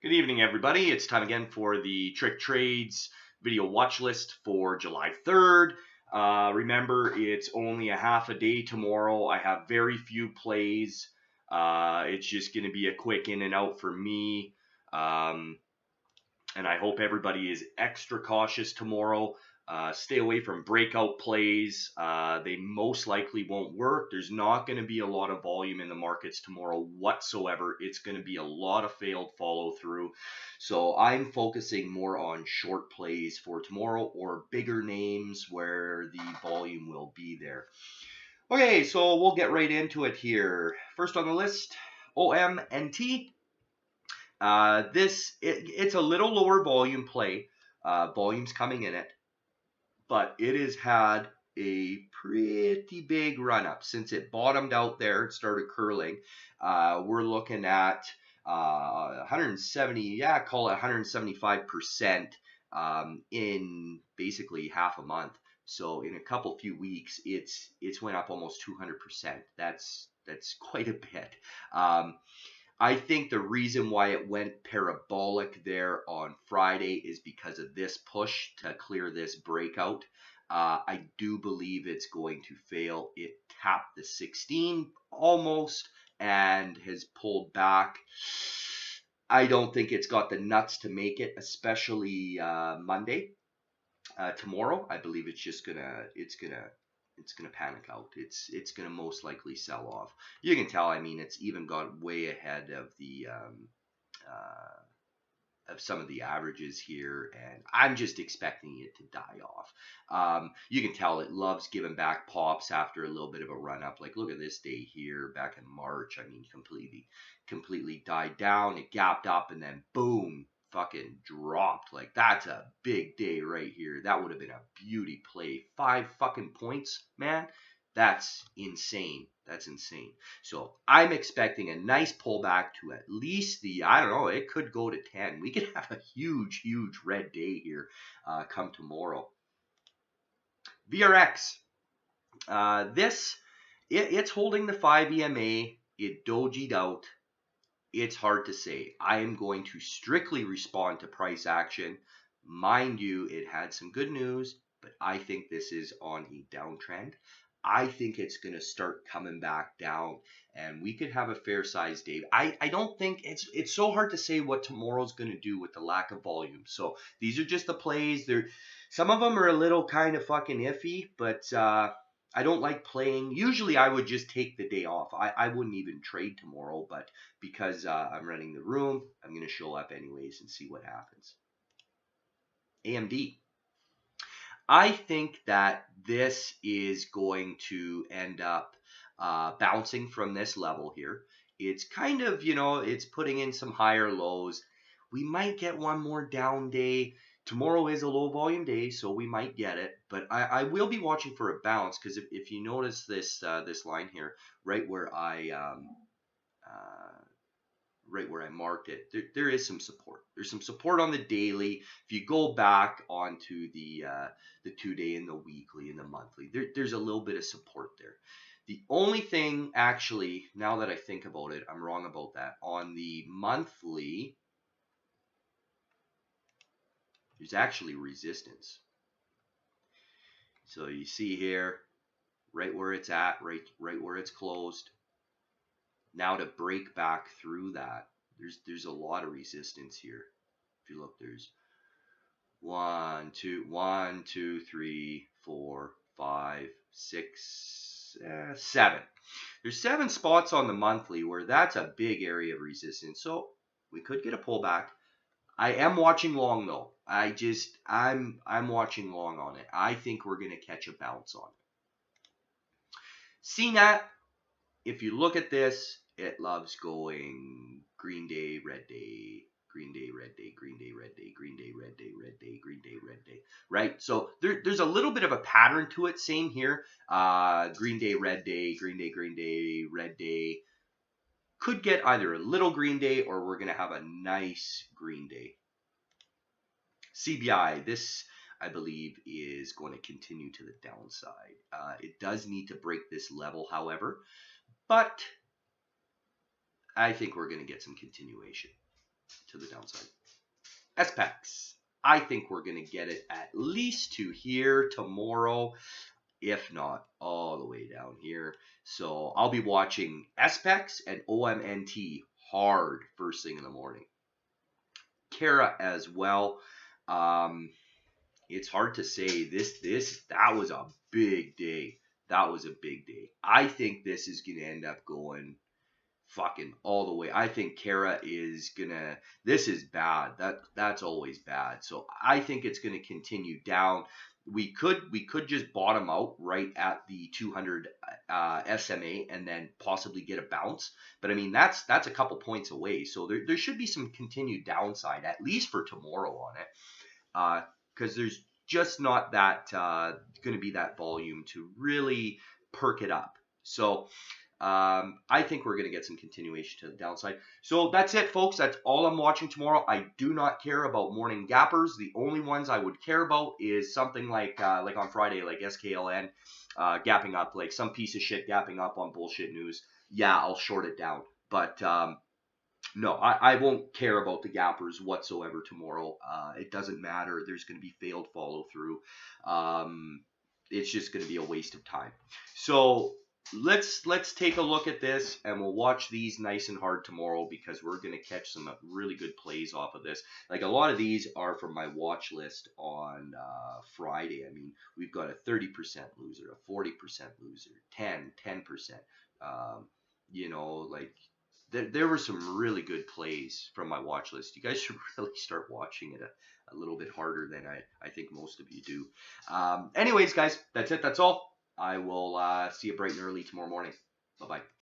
Good evening, everybody. It's time again for the TrickTrades video watch list for July 3rd. Remember, it's only a half a day tomorrow. I have very few plays. It's just going to be a quick in and out for me. And I hope everybody is extra cautious tomorrow. Stay away from breakout plays. They most likely won't work. There's not going to be a lot of volume in the markets tomorrow whatsoever. It's going to be a lot of failed follow through. So I'm focusing more on short plays for tomorrow or bigger names where the volume will be there. Okay, so we'll get right into it here. First on the list, OMNT. It's a little lower volume play. Volume's coming in it, but it has had a pretty big run up since it bottomed out there. It started curling. We're looking at 170, yeah, call it 175% in basically half a month. So in a few weeks, it's went up almost 200%. That's quite a bit. I think the reason why it went parabolic there on Friday is because of this push to clear this breakout. I do believe it's going to fail. It tapped the 16 almost and has pulled back. I don't think it's got the nuts to make it, especially Monday. Tomorrow, I believe it's gonna panic out. It's gonna most likely sell off. You can tell. I mean, it's even got way ahead of the of some of the averages here, and I'm just expecting it to die off. You can tell it loves giving back pops after a little bit of a run up. Like look at this day here back in March. I mean, completely died down. It gapped up and then boom, fucking dropped. Like that's a big day right here. That would have been a beauty play. 5 fucking points, man. That's insane. That's insane. So I'm expecting a nice pullback to at least I don't know, it could go to 10. We could have a huge red day here come tomorrow. VRX. It's holding the 5 EMA. It dojied out. It's hard to say. I am going to strictly respond to price action. Mind you, it had some good news, but I think this is on a downtrend. I think it's going to start coming back down, and we could have a fair sized day. I don't think it's so hard to say what tomorrow's going to do with the lack of volume. So these are just the plays. Some of them are a little kind of fucking iffy, but I don't like playing. Usually I would just take the day off. I wouldn't even trade tomorrow, but because I'm running the room, I'm going to show up anyways and see what happens. AMD. I think that this is going to end up bouncing from this level here. It's kind of, it's putting in some higher lows. We might get one more down day. Tomorrow is a low volume day, so we might get it. But I will be watching for a bounce because if you notice this line here, right where I marked it, there is some support. There's some support on the daily. If you go back onto the 2-day and the weekly and the monthly, there's a little bit of support there. The only thing, actually, now that I think about it, I'm wrong about that. On the monthly, there's actually resistance. So you see here, right where it's at, right where it's closed. Now to break back through that, there's a lot of resistance here. If you look, there's 1, 2, 3, 4, 5, 6, 7. There's 7 spots on the monthly where that's a big area of resistance. So we could get a pullback. I am watching long though. I'm watching long on it. I think we're gonna catch a bounce on it. CNAT. If you look at this, it loves going green day, red day, green day, red day, green day, red day, green day, red day, red day, green day, red day, right? So there's a little bit of a pattern to it. Same here. Green day, red day, green day, red day. Could get either a little green day or we're going to have a nice green day. CBI, this I believe is going to continue to the downside. It does need to break this level, however, but I think we're going to get some continuation. to the downside. SPEX. I think we're going to get it at least to here tomorrow, if not all the way down here. So I'll be watching SPEX and OMNT hard first thing in the morning. CARA as well. It's hard to say. That was a big day. That was a big day. I think this is going to end up going fucking all the way. I think CARA is gonna. This is bad. That's always bad. So I think it's gonna continue down. We could just bottom out right at the 200 SMA and then possibly get a bounce. But I mean that's a couple points away. So there should be some continued downside at least for tomorrow on it. Because there's just not that going to be that volume to really perk it up. So I think we're going to get some continuation to the downside. So that's it, folks. That's all I'm watching tomorrow. I do not care about morning gappers. The only ones I would care about is something like on Friday, like SKLN gapping up, like some piece of shit gapping up on bullshit news. Yeah, I'll short it down. But no, I won't care about the gappers whatsoever tomorrow. It doesn't matter. There's going to be failed follow through. It's just going to be a waste of time. So let's take a look at this, and we'll watch these nice and hard tomorrow because we're going to catch some really good plays off of this. Like a lot of these are from my watch list on Friday. I mean, we've got a 30% loser, a 40% loser, 10%. You know, like there were some really good plays from my watch list. You guys should really start watching it a little bit harder than I think most of you do. Anyways, guys, that's it. That's all. I will see you bright and early tomorrow morning. Bye-bye.